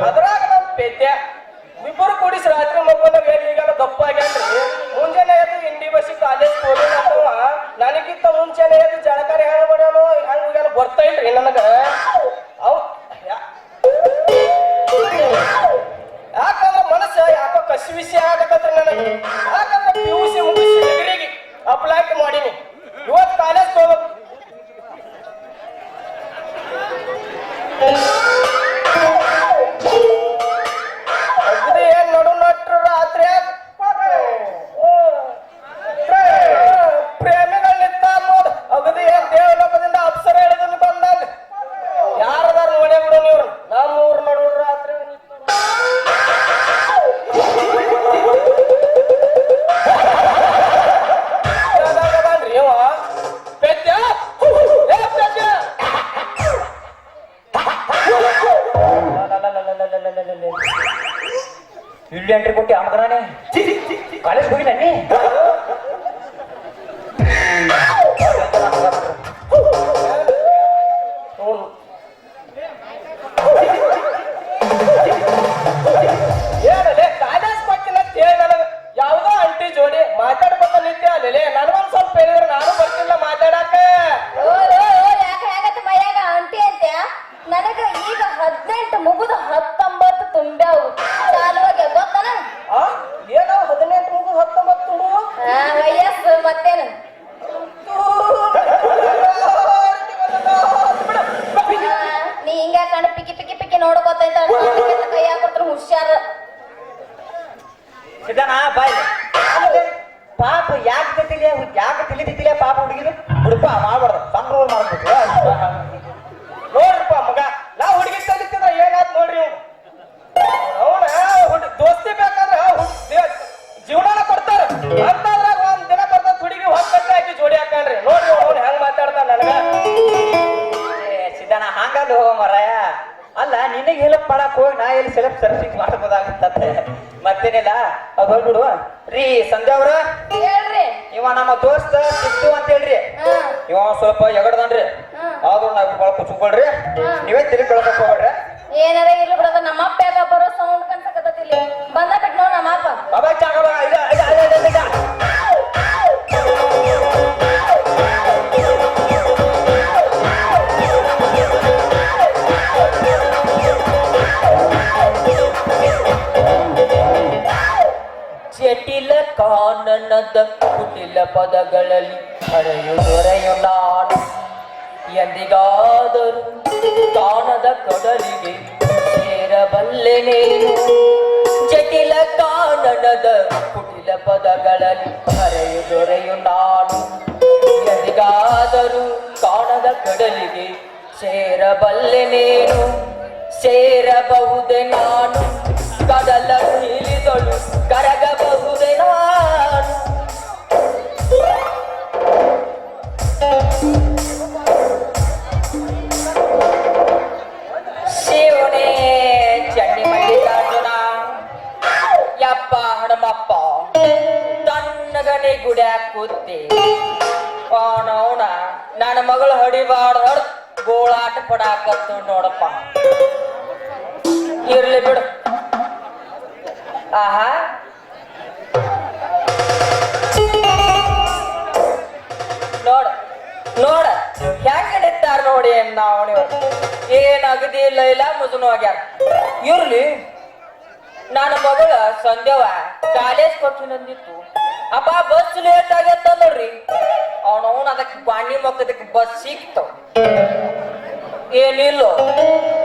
ಅದ್ರಾಗ ನಮ್ ಪೆದ್ಯ ಇಬ್ಬರು ಕೂಡಿಸಿ ರಾತ್ರಿ ಮಕ್ಕಳ ಈಗೆಲ್ಲ ದಪ್ಪ ಆಗ್ಯಾನ್ರಿ. ಮುಂಜಾನೆ ಎದ್ದು ಇಂಡಿ ಬಸ್ಸಿ ಕಾಲೇಜ್ ಹೋಗಿ ನನಗಿಂತ ಮುಂಚೆನೆ ಎದ್ದು ಜಳಕಾರಿ ಹೆಂಗ್ ಮಾಡ್ಯಾನು ಹಂಗೆಲ್ಲ ಬರ್ತಾ ಇಲ್ರಿ ನನಗ. ಅವ್ ಯಾಕಂದ್ರ ಮನಸ್ಸು ಯಾಕೋ ಕಸಿ ವಿಷಯ ಆಗತ್ತಂದ್ರಿ ನನಗೆ. ಯಾಕಂದ್ರ PUC ಮುಗಿಸಿ ಡಿಗ್ರಿಗೆ ಅಪ್ಲೈ ಮಾಡೀನಿ. ಇವತ್ತು ಕಾಲೇಜ್ ಹೋಗ್ಬೇಕು. ಇಲ್ಲಿ ಎಂಟ್ರಿ ಕೊಟ್ಟಿ ಆಮಗನೇ ಕಾಲೇಜ್ ಹೋಗಿ ನನ್ನಿ ಏನಲ್ಲೇ ಕಾಲೇಜ್ ಕೊಟ್ಟಿಲ್ಲ ನನಗ ಯಾವ್ದೋ ಅಂಟಿ ಜೋಡಿ ಮಾತಾಡ್ಬೇಕ ನಿತ್ಯ ಅಲ್ಲೇ ನನಗೊಂದ್ ಸ್ವಲ್ಪ ಹೇಳಿದ್ರೆ ನಾನು ಬರ್ತಿಲ್ಲ ಮಾತಾಡಕ. ಮೈಯಾಗ ಅಂಟಿ ಅಂತ ನನಗ ಈಗ 18 ಮುಗಿದು 19 ತುಂಬ್ಯಾವು ಚಾಲುವಾಗ ಗೊತ್ತನ. ಏನೋ 18 ಮುಗಿದು 19 ತುಂಬು ವಯಸ್ಸು ಮತ್ತೇನು ನೀ ಹಿಂಗ ಕಣ್ ಪಿಕ್ಕಿ ಪಿಕ್ಕಿ ಪಿಕ್ಕಿ ನೋಡ್ಕೋತ ಕೈ ಹಾಕೊತ್ರ ಹುಷಾರ. ಸಿದ್ಧಾನ ಬಾಯ್ ಪಾಪ ಯಾಕೆ ತಿಳಿದಿತ್ತಿಲ್ಲ ಪಾಪ ಹುಡುಗಿರು ಹುಡುಪ ಮಾಡ್ಬಾರ್ದು ಸಂಗ್ರಹ ಮಾಡ್ಬೇಕು. ನೋಡ್ರಿಪ್ಪ ಮಗ ನಾ ಹುಡುಗಿ ತಲಿತಿದ್ರ ಏನಾದ್ ನೋಡ್ರಿ ಅವನ ದೋಸ್ತಿ ಬೇಕಾದ್ರೆ ಜೀವನ ಕೊಡ್ತಾರ ಅಂತದ್ರಾಗ ಒಂದ್ ದಿನ ಬರ್ತದ ಹುಡುಗಿ ಹೊಕ್ಕಟ್ಟೆ ಹಾಕಿ ಜೋಡಿ ಹಾಕಣ್ರಿ. ನೋಡ್ರಿ ಅವ್ನು ಹೆಂಗ್ ಮಾತಾಡ್ತಾನ ನನಗ. ಸಿದ್ಧಾನ ಹಂಗಲ್ಲ ಮರಾಯ ಅಲ್ಲ ನಿನಗೆ ಹೇಳಕ್ ಮಾಡಕ್ ಹೋಗಿ ನಾ ಎಲ್ಲಿ ಸೆಲೆಕ್ಟ್ ಸರ್ವಿಸ್ ಮಾಡ್ಬೋದಾಗತ್ತೆ ಮತ್ತೇನಿಲ್ಲ ಅದು ಹೋಗ್ಬಿಡು ರೀ. ಸಂಧ್ಯಾ ಅವ್ರ ಹೇಳ್ರಿ ಇವ ನಮ್ಮ ದೋಸ್ತ ಸಿದ್ದು ಅಂತ ಹೇಳ್ರಿ. ಇವ ಸ್ವಲ್ಪ ಎಗಡ್ದನ್ರಿ ಆದ್ರೂ ನಾವ್ ಬಾಳ ಕುಚ್ಕೊಳ್ರಿ ನೀವೇ ತಿರುಗಿ ಕಳ್ಸಕ್ ಹೋಗ್ಬೇಡ್ರಿ. ಏನಾರ ಇರ್ಲಿ ಬಿಡದ ನಮ್ಮ ಅಪ್ಪ ಯಾಕ ಬರೋ ಸೌಂಡ್ ಕನ್ಸಕತ್ತಿಲ್ಲ ಬಂದ ಕಟ್ ನೋಡ್ ನಮ್ಮ ಅಪ್ಪ ಬಾಬಾ ಚಾಗ ಜಟಿಲ ಕಾನನದ ಕುಟಿಲ ಪದಗಳಲ್ಲಿ ಹರೆಯುದೊರೆಯು ನಾನು ಎಂದಿಗಾದರೂ ಕಾಣದ ಕಡಲಿಗೆ ಸೇರಬಲ್ಲೆನೇನು. ಜಟಿಲ ಕಾನನದ ಕುಟಿಲ ಪದಗಳಲ್ಲಿ ಹರೆಯುದೊರೆಯು ನಾನು ಎಂದಿಗಾದರೂ ಕಾಣದ ಕಡಲಿಗೆ ಸೇರಬಲ್ಲೆನೇನು. ಸೇರಬಹುದೇ ನಾನು ಕಡಲ ಇಳಿದಳು ಕರಗಬಹುದೇ ನಾನು. ಶಿವನೇ ಚಂಡಿ ಮಲ್ಲಿಕಾರ್ಜುನ ಯಪ್ಪ ಹಣಮಪ್ಪ ತಣ್ಣಗನೆ ಗುಡ್ಯಾಗ ಕೂತಿ ಅವನವನ ನನ್ನ ಮಗಳು ಹೊಡಿಬಾರ್ದು ಹೊಡ್ ಗೋಳಾಟ ಪಡಾಕತ್ತು ನೋಡಪ್ಪ. ಇರ್ಲಿ ಬಿಡು. ಆಹಾ ನೋಡ ನೋಡ ಹೆಂಗ ನಿಂತಾರ ನೋಡಿ ನಾವು ಏನ್ ಅಗದಿ ಇಲ್ಲ ಮುಜುನು ಆಗ್ಯಾರ. ಇರ್ಲಿ ನನ್ನ ಮಗಳ ಸಂಧ್ಯವ ಕಾಲೇಜ್ ಕೊಟ್ಟು ನಂದಿತ್ತು ಅಪ್ಪ ಬಸ್ ಲೇಟ್ ಆಗತ್ತ ನೋಡ್ರಿ ಅವನವನ್ ಅದಕ್ಕೆ ಬಾಂಡಿ ಮಕ್ಕದಕ್ಕೆ ಬಸ್ ಸಿಕ್ತವ್ ಏನಿಲ್ಲೋ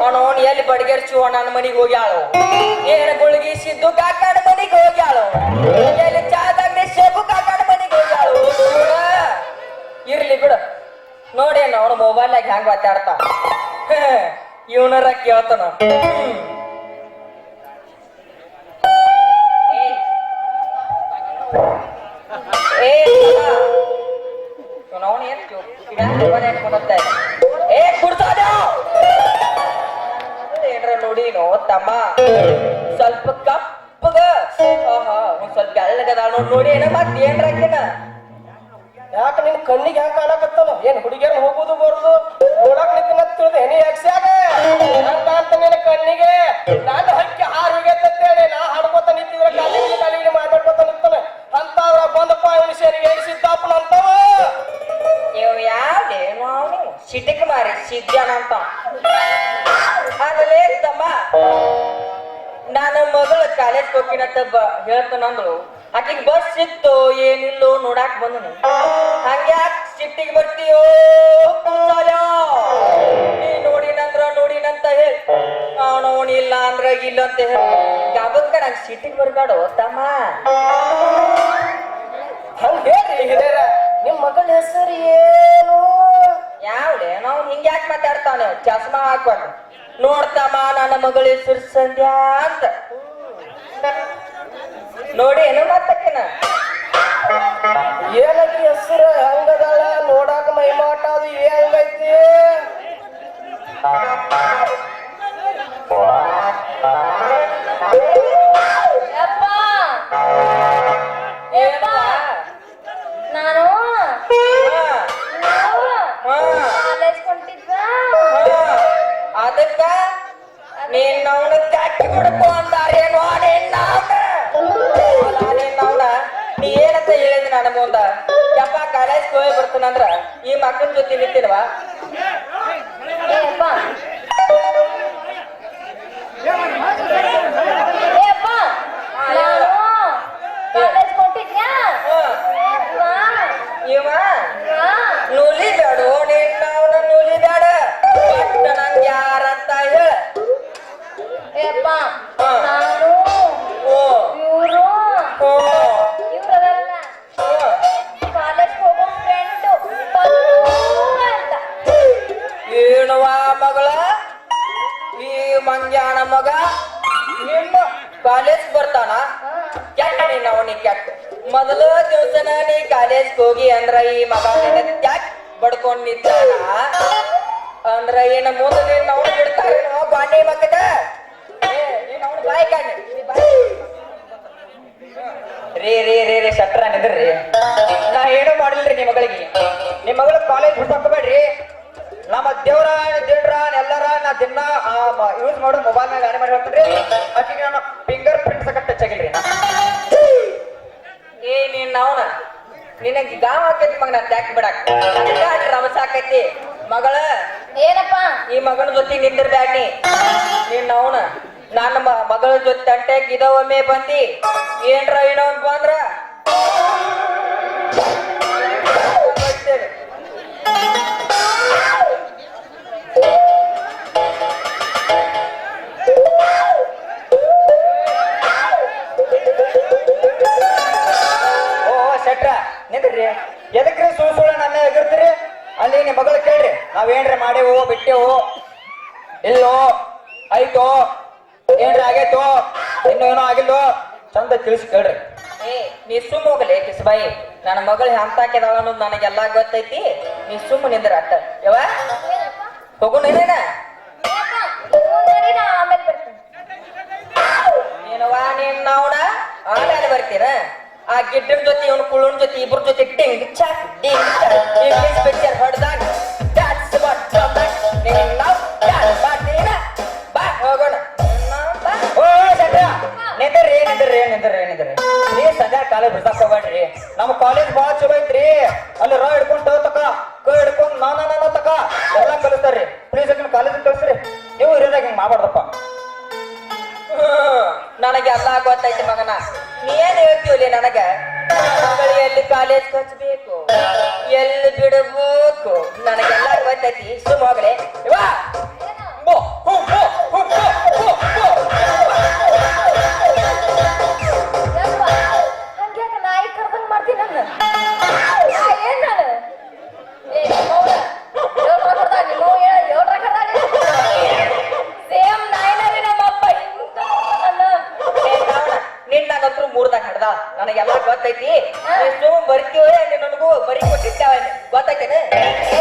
ಅವನವನ್ ಎಲ್ಲಿ ಬಡಗೇರ್ಚು ನನ್ನ ಮನಿಗೆ ಹೋಗ್ಯಾಳು ಏನ ಗುಳಿಗಿ ಸಿದ್ದು ಕಾಕಾಡ ಮನಿಗೆ ಹೋಗ್ಯಾಳು ಎಲ್ಲಿ ಚಾದಾಗ್ಲಿ ಶೇಬು ಕಾಕಾಡ ಮನಿಗೆ ಹೋಗ್ಯಾಳು ಇರ್ಲಿ ಬಿಡು ನೋಡೇನ ಅವನು ಮೊಬೈಲ್ನಾಗ ಹೆಂಗ್ ಮಾತಾಡ್ತಾ ಇವನರ ಕೇಳ್ತಾನ ಅವನು ಏನ್ ಕುಡ್ತಾನ ಏನ್ರ ನೋಡಿನೋ ತಮ್ಮ ಸ್ವಲ್ಪ ಕಪ್ಪಗ ಒಂದ್ ಸ್ವಲ್ಪ ಬೆಳ್ಳಗದ ನೋಡಿ ಏನ ಮತ್ ಏನ್ರಾಕಿನ ಯಾಕೆ ನಿನ್ ಕಣ್ಣಿಗೆ ಹೆಂಗ್ ಕಾಣಕತ್ತಲ್ಲ ಏನ್ ಹುಡುಗಿಯರ್ ಹೋಗುದು ಬರುದು ನೋಡಕ್ ನಿಂತ ತಿಳಿದೆ ನೀ ಯಾಕ್ಸ್ಯಾಗ ಅಂತ ನಿನ್ನ ಕಣ್ಣಿಗೆ ನಾನು ಹಕ್ಕಿ ಹಾರು ಹೋಗೇತಂತೇಳಿ ನಾ ಹಾಡ್ಕೊತ ನಿಂತಿದ್ರ ಕಾಲಿಗೆ ಮಾತಾಡ್ಕೊತ ನಿಂತಾನ ಅಂತ ಬಂದಪ್ಪ ಇವನು ಸೇರಿ ಸಿದ್ದಪ್ಪನ ಅಂತವ ಇವ್ ಯಾವ್ದೇನು ಅವನು ಸಿಟಿಕ್ ಮಾರಿ ಸಿದ್ಯಾನ ಅಂತ ಆಮೇಲೆ ತಮ್ಮ ನನ್ನ ಮಗಳು ಕಾಲೇಜ್ ಹೋಗಿನಂತ ಹೇಳ್ತಾನಂದ್ರು ಆಕಿಗೆ ಬಸ್ ಸಿಕ್ತು ಏನಿಲ್ಲೋ ನೋಡಾಕ್ ಬಂದನು ಹಂಗ್ಯಾಕ್ ಸಿಟ್ಟಿಗೆ ಬರ್ತೀಯೋ ನೀ ನೋಡಿನಂತ ಹೇಳಿ ಅವನವನ್ ಇಲ್ಲ ಅಂದ್ರ ಇಲ್ಲ ಅಂತ ಹೇಳಿ ಗಬಕ್ಕ ನಂಗೆ ಸಿಟ್ಟಿಗೆ ಬರ್ಬೇಡ ತಮ್ಮ ಹಂಗ ಹೇಳ್ರಿ ಹಿರಿಯರ ನಿಮ್ ಮಗಳ ಹೆಸರು ಏನು ಯಾವ್ಲೆ ನಾವು ಹಿಂಗ್ಯಾಕ್ ಮಾತಾಡ್ತಾನೆ ಚಸ್ಮಾ ಹಾಕೊಂಡು ನೋಡ್ತಮ್ಮ ನನ್ನ ಮಗಳ ಹೆಸರು ಸಂಧ್ಯಾ ಅಂತ ನೋಡಿ ಏನು ಮಾತಕ್ಕಿನ ಏನಕ್ಕೆ ಹೆಸರು ಹೆಂಗದಾಳ ನೋಡಾಕ ಮೈಮಾಟ ಅದು ಹೆಂಗೈತಿ ನಾನು ಕಾಲೇಜ್ ಕೊಂಡಿದ್ದ ಅದಕ್ಕ ನೀನ್ ಅವನ ಕಟ್ಟಿ ಬಿಡ್ಕೊ ಅಂದಾರೇನು ನೀ ಏನಂತ ಹೇಳಿದ ನನ್ನ ಮುಂದ ಯಪ್ಪ ಕಾಲೇಜ್ ಹೋಗಿ ಬರ್ತಾನಂದ್ರ ಈ ಮಕ್ಕಳ ಜೊತೆ ನಿಂತಿಲ್ವಾ ಕಾಲೇಜ್ ಕೊಂಡಿದ್ಯಾ ಇವ ನುಲಿ ಬೇಡ ನೀನ್ ಅವನ ನುಲಿ ಬೇಡ ಬಟ್ ನಂಗೆ ಯಾರಂತ ಹೇಳ ನಾನು ಇವರು ಇವ್ರದಲ್ಲ ಕಾಲೇಜ್ ಹೋಗೋ ಫ್ರೆಂಡು ಅಂತ ಏನವ ಮಗಳ ಈ ಮಂಗ್ಯಾನ ಮಗ ನಿಮ್ಮ ಕಾಲೇಜ್ ಬರ್ತಾನ ಕೆಟ್ಟ ನೀನ್ ಅವನಿಗೆ ಕೆಟ್ಟ ಮೊದಲ ದಿವ್ಸನ ನೀ ಕಾಲೇಜ್ ಹೋಗಿ ಅಂದ್ರ ಈ ಮಗ ಯಾಕೆ ಬಡ್ಕೊಂಡ್ ನಿಂತಾನ ಅಂದ್ರ ಏನ ಮುಂದೆ ನೀನ್ ಅವ್ನ ಬಿಡ್ತಾರೇನೋ ಬಾಂಡಿ ಮಕ್ಕದ ನೀನ್ ಅವ್ನ ಬಾಯಿ ಕಾಣಿ ರೀ ಶಟ್ರ ನಿದ್ರಿ ನಾ ಏನು ಮಾಡಿಲ್ರಿ ನಿಮ್ ಮಗಳಿಗೆ ನಿಮ್ ಮಗಳ ಕಾಲೇಜ್ ಬಿಡ್ಸಾಕಬೇಡ್ರಿ ನಮ್ಮ ದೇವ್ರ ಎಲ್ಲಾರ ನಾ ದಿನ ಯೂಸ್ ಮಾಡೋ ಮೊಬೈಲ್ ಮ್ಯಾಗ ಆನೆ ಮಾಡಿ ಹೇಳ್ತೀನಿ ಆಕಿಗೆ ನಾನು ಫಿಂಗರ್ ಪ್ರಿಂಟ್ ಸಕ ಟಚ್ ಆಗಿಲ್ರಿ ಏ ನೀನ್ ಅವನ ನಿನಗೆ ಗಾವ್ ಹಾಕೈತಿ ಮಗ ನಾ ತ್ಯಾಕ್ ಬಿಡಾಕ ರಮಸ ಹಾಕೈತಿ ಮಗಳ ಏನಪ್ಪ ಈ ಮಗನ ಜೊತೆ ನಿಂದಿರ್ಬ್ಯಾಡ್ನಿ ನೀನ್ ಅವನ ನನ್ನ ಮಗಳ ಜೊತೆ ತಂಟೆಕ್ ಇದ ಒಮ್ಮೆ ಬಂದಿ ಏನ್ರ ಇನ್ನೊಂದ್ ಬಂದ್ರ ಶೆಟ್ರ ನಿಂದ್ರಿ ಎದಕ್ರಿ ಸುಳ್ಳು ನನ್ನ ಆಗಿರ್ತೀರಿ ಅಲ್ಲಿ ನಿಮ್ಮ ಮಗಳು ಕೇಳ್ರಿ ನಾವೇನ್ರಿ ಮಾಡೇವು ಬಿಟ್ಟೆವು ಇಲ್ಲೋ ಆಯ್ತೋ ಏನ್ರಿ ಆಗೈತೋ ಇನ್ನೂ ಏನೋ ಆಗಿಲ್ಲೋ ಚಂದ ತಿಳಿಸಿ ಕೇಳ್ರಿ ಏ ನೀ ಸುಮ್ಮ ಹೋಗಲಿ ಕಿಸ್ಬಾಯಿ ನನ್ನ ಮಗಳು ಹಂತಾಕಿದಾಳ ಅನ್ನೋದು ನನಗೆಲ್ಲಾ ಗೊತ್ತೈತಿ ನೀ ಸುಮ್ಮ ನಿಂದ್ರ ಅಟ್ಟ ಯಾವ ಹೋಗು ನೀನೇನ ಆಮೇಲೆ ಬರ್ತೀನಿ ಏನವಾ ನೀನ್ ನಾವಣ ಆಮೇಲೆ ಬರ್ತೀರ ಆ ಗಿಡ್ಡನ ಜೊತೆ ಇವನು ಕುಳ್ಳನ ಜೊತೆ ಇಬ್ರ ಜೊತೆ ಟಿಂಗ್ ಚಾಕ್ ಡಿಂಗ್ ಇಂಗ್ಲಿಷ್ ಪಿಕ್ಚರ್ ಹೊಡೆದಾಗ that's what ನೀನ್ ನಾವು ಬಾಟೀನ ಬಾ ಹೋಗೋಣ ಓ ಸದ್ಯ ನಿಂದ್ರಿ ನೀ ಸದ್ಯ ಕಾಲೇಜ್ ಬಿಡ್ಸಾಕ್ ಹೋಗ್ಬೇಡ್ರಿ ನಮ್ಮ ಕಾಲೇಜ್ ಬಾಳ ಚಲೋ ಐತ್ರಿ ಅಲ್ಲಿ ರಾ ಹಿಡ್ಕೊಂಡು ತಕ ಕ ಹಿಡ್ಕೊಂಡು ನಾನ ತಕ ಎಲ್ಲಾ ಕಲಿಸ್ತಾರ್ರಿ ಪ್ಲೀಸ್ ಅದನ್ನ ಕಾಲೇಜ್ ಕಳಿಸ್ರಿ ನೀವು ಇರೋದಾಗ ಹಿಂಗ್ ಮಾಡ್ಬಾರ್ದಪ್ಪ ನನಗೆ ಎಲ್ಲ ಗೊತ್ತೈತಿ ಮಗನ ನೀ ಏನ್ ಹೇಳ್ತೀವಲ್ಲಿ ನನಗ ಎಲ್ಲಿ ಕಾಲೇಜ್ ಹಚ್ಬೇಕು ಎಲ್ಲಿ ಬಿಡಬೇಕು ನನಗೆಲ್ಲ ಗೊತ್ತೈತಿ ಸುಮ್ಮ ಹೋಗ್ರೆ ಇವಾ ಬೋ ಹೂ ಬೋ ಹೂ ಬೋ ಹೂ ಬೋ ಯಪ್ಪ, ಹಂಗ್ಯಾಕ ನಾಯಿ ಕರ್ದಂಗ್ ಮಾಡ್ತೀನಿ ನನ್ನ ಏನ್ ನಾನು ಏ ನಿಮ್ಮವ್ವ ಹೇಳ್ರ ಕೊಡ್ತಾಳ ನಿಮ್ಮವ್ವ ಹೇಳ್ರ ಕೊಡ್ತಾಳ ಸೇಮ್ ನಾಯಿನರಿ ನಮ್ಮಪ್ಪ ಇಂತ ನನ್ನ ನಿನ್ನಗಂತ್ರು ಮೂರ್ದಾಗ ಹಡ್ದ ನನಗೆಲ್ಲ ಗೊತ್ತೈತಿ ಸುಮ್ ಬರ್ತೀವ ನನಗೂ ಬರೀ ಕೊಟ್ಟಿದ್ದಾವ ಗೊತ್ತೈತೇನೆ ಏ